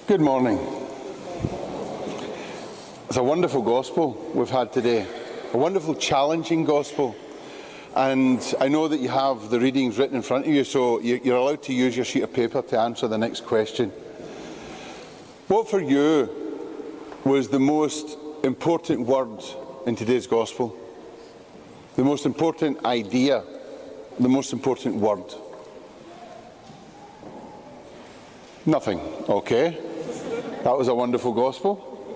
Good morning. It's a wonderful gospel we've had today, a wonderful challenging gospel. And I know that you have the readings written in front of you, so you're allowed to use your sheet of paper to answer the next question. What for you was the most important word in today's gospel? The most important idea, the most important word? Nothing. Okay. That was a wonderful gospel.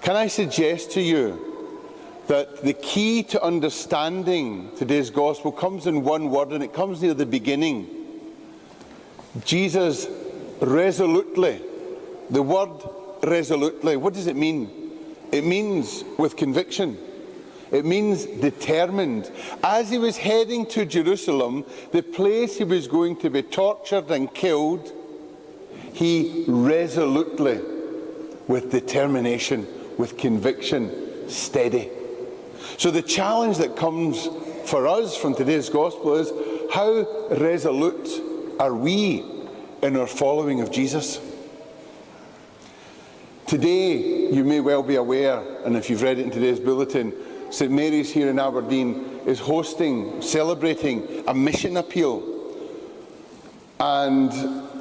Can I suggest to you that the key to understanding today's gospel comes in one word, and it comes near the beginning. Jesus resolutely. The word resolutely, what does it mean? It means with conviction. It means determined. As he was heading to Jerusalem, the place he was going to be tortured and killed, he resolutely, with determination, with conviction, steady. So the challenge that comes for us from today's gospel is, how resolute are we in our following of Jesus? Today, you may well be aware, and if you've read it in today's bulletin, St Mary's here in Aberdeen is hosting, celebrating a mission appeal. And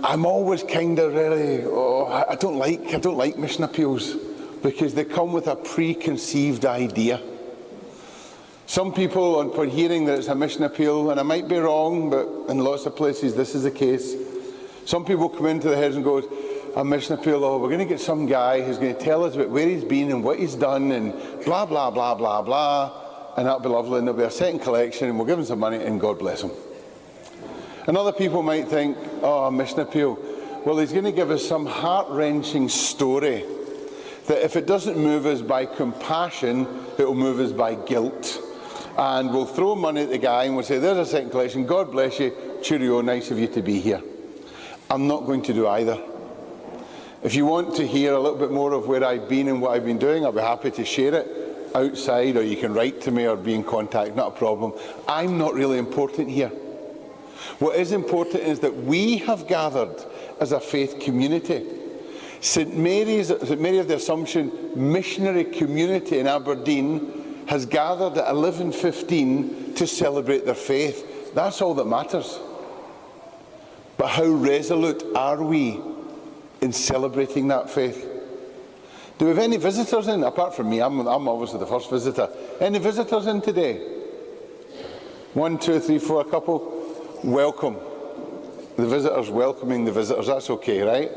I'm always kind of really, I don't like mission appeals, because they come with a preconceived idea. Some people, upon hearing that it's a mission appeal, and I might be wrong, but in lots of places this is the case, some people come into their heads and go, a mission appeal, we're going to get some guy who's going to tell us about where he's been and what he's done and blah, blah, blah, blah, blah, and that'll be lovely, and there'll be a second collection, and we'll give him some money, and God bless him. And other people might think, a mission appeal, well, he's going to give us some heart-wrenching story that if it doesn't move us by compassion, it will move us by guilt. And we'll throw money at the guy and we'll say, there's a second collection, God bless you, cheerio, nice of you to be here. I'm not going to do either. If you want to hear a little bit more of where I've been and what I've been doing, I'll be happy to share it outside, or you can write to me or be in contact, not a problem. I'm not really important here. What is important is that we have gathered as a faith community. St Mary of the Assumption missionary community in Aberdeen has gathered at 11:15 to celebrate their faith. That's all that matters. But how resolute are we in celebrating that faith? Do we have any visitors in? Apart from me, I'm obviously the first visitor. Any visitors in today? 1, 2, 3, 4, a couple. Welcome. The visitors welcoming the visitors. That's okay, right?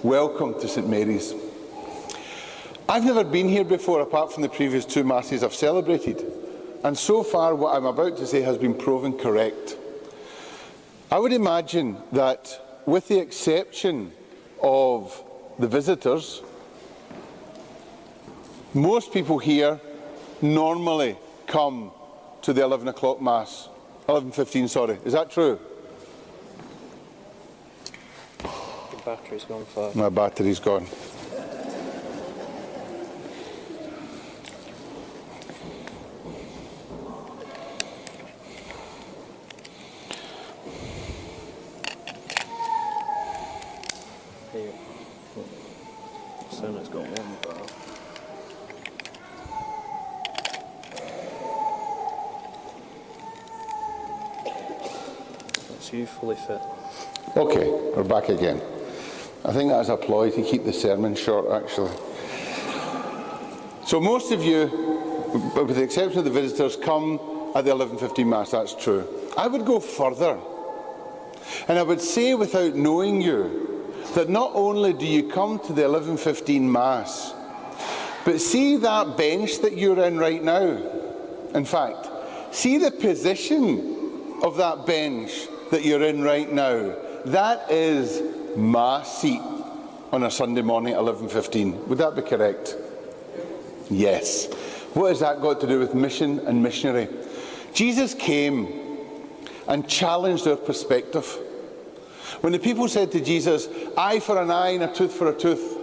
Welcome to St Mary's. I've never been here before, apart from the previous two Masses I've celebrated. And so far, what I'm about to say has been proven correct. I would imagine that, with the exception of the visitors, most people here normally come to the 11 o'clock Mass. 11:15, sorry. Is that true? The battery's gone far. My battery's gone. Here. Soon it's got one bar. That's you fully fit. Okay, we're back again. I think that's a ploy to keep the sermon short, actually. So most of you, with the exception of the visitors, come at the 11:15 Mass. That's true. I would go further, and I would say, without knowing you, that not only do you come to the 11:15 Mass, but see that bench that you're in right now. In fact, see the position of that bench that you're in right now. That is my seat on a Sunday morning at 11:15. Would that be correct? Yes. What has that got to do with mission and missionary? Jesus came and challenged our perspective. When the people said to Jesus, eye for an eye and a tooth for a tooth,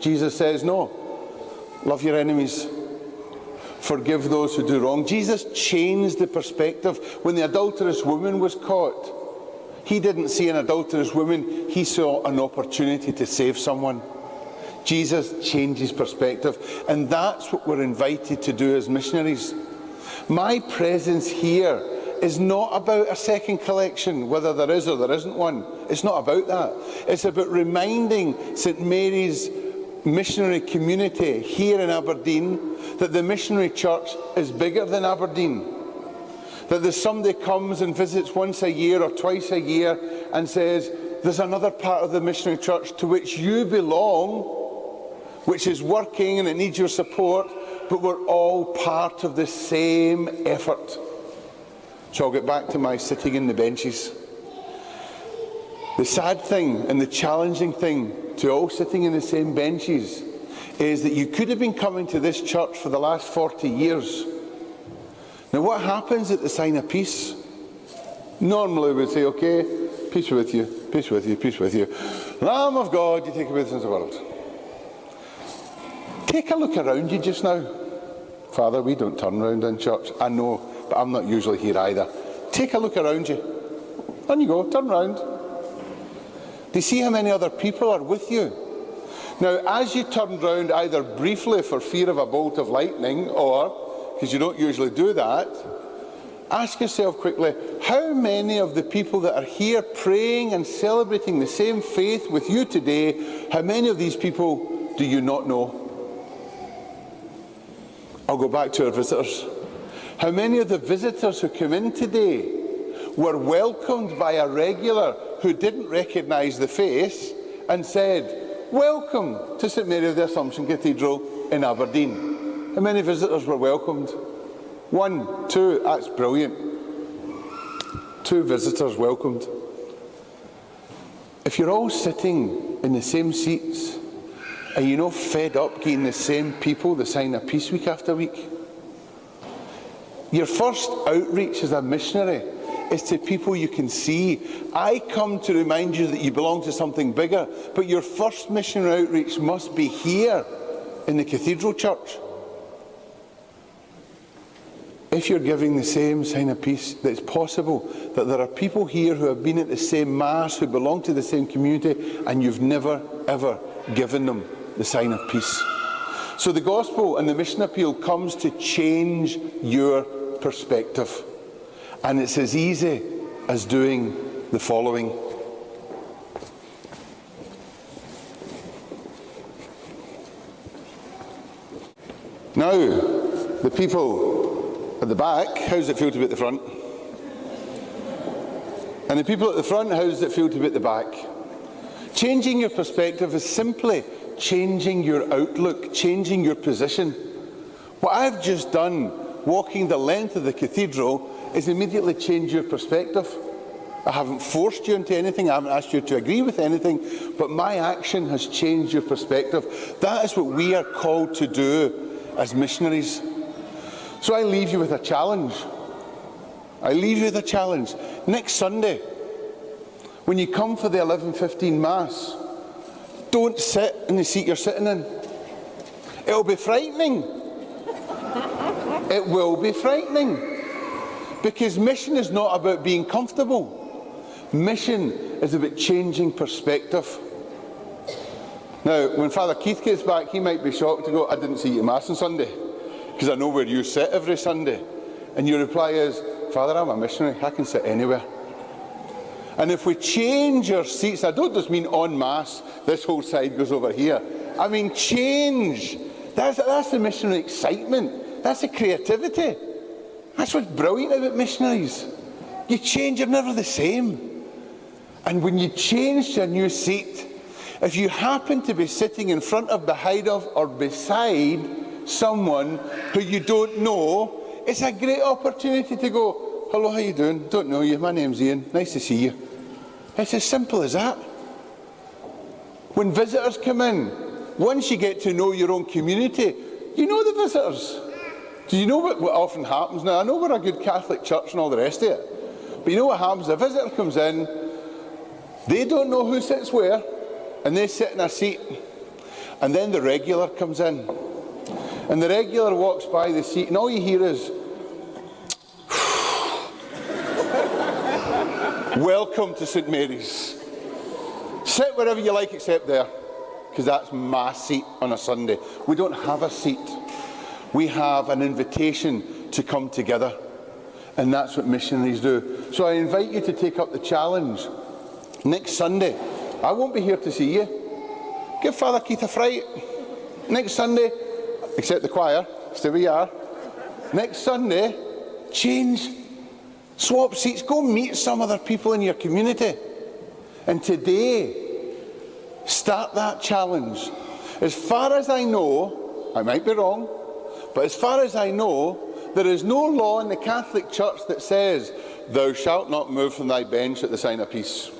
Jesus says, no. Love your enemies. Forgive those who do wrong. Jesus changed the perspective. When the adulterous woman was caught, He didn't see an adulterous woman, he saw an opportunity to save someone. Jesus changes perspective, and that's what we're invited to do as missionaries. My presence here is not about a second collection, whether there is or there isn't one. It's not about that. It's about reminding St Mary's missionary community here in Aberdeen that the missionary church is bigger than Aberdeen. That there's somebody comes and visits once a year or twice a year and says, there's another part of the missionary church to which you belong, which is working and it needs your support, but we're all part of the same effort. So I'll get back to my sitting in the benches. The sad thing and the challenging thing to all sitting in the same benches is that you could have been coming to this church for the last 40 years. Now what happens at the sign of peace? Normally we'd say, okay, peace be with you, peace be with you, peace be with you. Lamb of God, you take away the sins of the world. Take a look around you just now. Father, we don't turn around in church. I know, but I'm not usually here either. Take a look around you. On you go, turn round. Do you see how many other people are with you? Now, as you turn round, either briefly for fear of a bolt of lightning, or, because you don't usually do that, ask yourself quickly, how many of the people that are here praying and celebrating the same faith with you today, how many of these people do you not know? I'll go back to our visitors. How many of the visitors who come in today were welcomed by a regular who didn't recognise the face and said, welcome to St Mary of the Assumption Cathedral in Aberdeen? How many visitors were welcomed? 1, 2, that's brilliant. 2 visitors welcomed. If you're all sitting in the same seats, are you not fed up getting the same people the sign of peace week after week? Your first outreach as a missionary is to people you can see. I come to remind you that you belong to something bigger, but your first missionary outreach must be here in the Cathedral Church. If you're giving the same sign of peace, that it's possible that there are people here who have been at the same Mass, who belong to the same community, and you've never, ever given them the sign of peace. So the gospel and the mission appeal comes to change your perspective. And it's as easy as doing the following. Now, the people at the back, how does it feel to be at the front? And the people at the front, how does it feel to be at the back? Changing your perspective is simply changing your outlook, changing your position. What I've just done, walking the length of the cathedral, is immediately change your perspective. I haven't forced you into anything, I haven't asked you to agree with anything, but my action has changed your perspective. That is what we are called to do as missionaries. So I leave you with a challenge. I leave you with a challenge. Next Sunday, when you come for the 11:15 Mass, don't sit in the seat you're sitting in. It'll be frightening. It will be frightening. Because mission is not about being comfortable. Mission is about changing perspective. Now, when Father Keith gets back, he might be shocked to go, I didn't see you at Mass on Sunday, because I know where you sit every Sunday. And your reply is, Father, I'm a missionary, I can sit anywhere. And if we change our seats, I don't just mean en masse, this whole side goes over here. I mean change. That's the missionary excitement. That's the creativity. That's what's brilliant about missionaries. You change, you're never the same. And when you change to a new seat, if you happen to be sitting in front of, behind of, or beside someone who you don't know, it's a great opportunity to go, hello, how you doing? Don't know you, my name's Ian, nice to see you. It's as simple as that. When visitors come in, once you get to know your own community, you know the visitors. Do you know what often happens? Now, I know we're a good Catholic church and all the rest of it, but you know what happens? A visitor comes in, they don't know who sits where, and they sit in a seat, and then the regular comes in, and the regular walks by the seat, and all you hear is Welcome to St Mary's. Sit wherever you like except there, because that's my seat on a Sunday. We don't have a seat. We have an invitation to come together, and that's what missionaries do. So I invite you to take up the challenge. Next Sunday, I won't be here to see you. Give Father Keith a fright. Next Sunday, except the choir, stay where you are. Next Sunday, change. Swap seats. Go meet some other people in your community. And today, start that challenge. As far as I know, I might be wrong, but as far as I know, there is no law in the Catholic Church that says, "Thou shalt not move from thy bench at the sign of peace."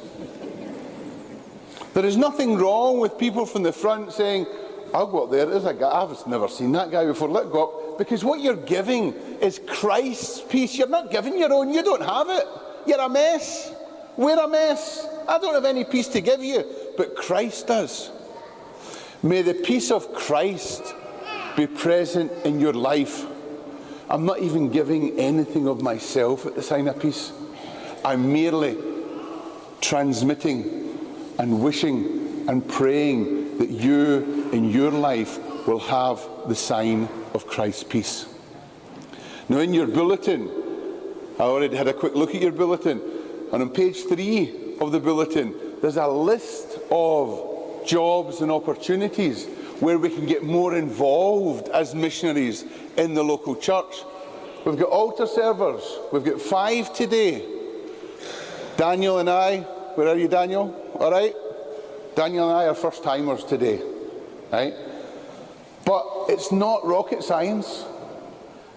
There is nothing wrong with people from the front saying, "I'll go up there, there's a guy, I've never seen that guy before, let go up." Because what you're giving is Christ's peace. You're not giving your own, you don't have it. You're a mess. We're a mess. I don't have any peace to give you, but Christ does. May the peace of Christ be present in your life. I'm not even giving anything of myself at the sign of peace. I'm merely transmitting and wishing and praying that you in your life will have the sign of Christ's peace. Now in your bulletin, I already had a quick look at your bulletin, and on page 3 of the bulletin there's a list of jobs and opportunities where we can get more involved as missionaries in the local church. We've got altar servers, we've got 5 today. Daniel and I, where are you, Daniel? All right? Daniel and I are first timers today, right? But it's not rocket science.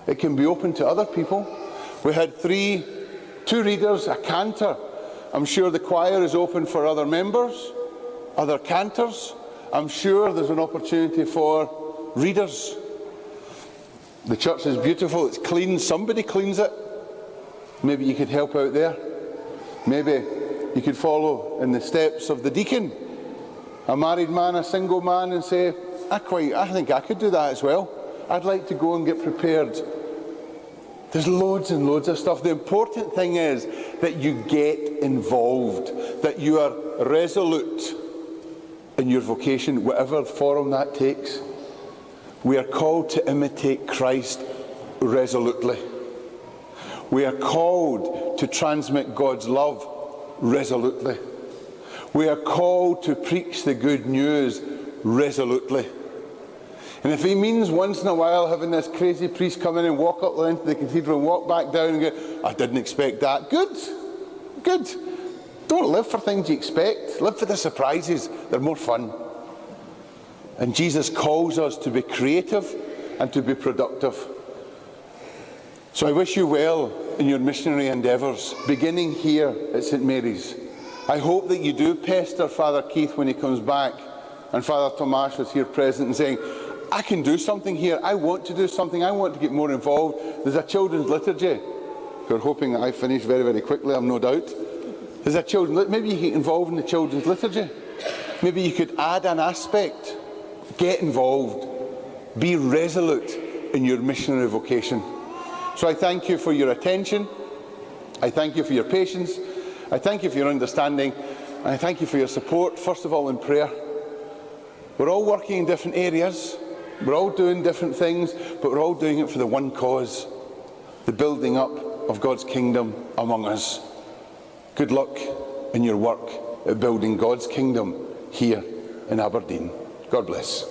It can be open to other people. We had 2 readers, a cantor. I'm sure the choir is open for other members, other cantors. I'm sure there's an opportunity for readers. The church is beautiful, it's clean, somebody cleans it. Maybe you could help out there. Maybe you could follow in the steps of the deacon, a married man, a single man, and say, I think I could do that as well. I'd like to go and get prepared. There's loads and loads of stuff. The important thing is that you get involved, that you are resolute in your vocation, whatever form that takes. We are called to imitate Christ resolutely. We are called to transmit God's love resolutely. We are called to preach the good news resolutely. And if it means once in a while having this crazy priest come in and walk up into the cathedral and walk back down and go, I didn't expect that. Good. Good. Don't live for things you expect. Live for the surprises. They're more fun. And Jesus calls us to be creative and to be productive. So I wish you well in your missionary endeavours, beginning here at St Mary's. I hope that you do pester Father Keith when he comes back, and Father Tomasz is here present and saying, I can do something here, I want to do something, I want to get more involved. There's a children's liturgy. We're hoping that I finish very, very quickly, I've no doubt. There's a children's, maybe you get involved in the children's liturgy. Maybe you could add an aspect. Get involved. Be resolute in your missionary vocation. So I thank you for your attention. I thank you for your patience. I thank you for your understanding. And I thank you for your support, first of all in prayer. We're all working in different areas. We're all doing different things, but we're all doing it for the one cause, the building up of God's kingdom among us. Good luck in your work at building God's kingdom here in Aberdeen. God bless.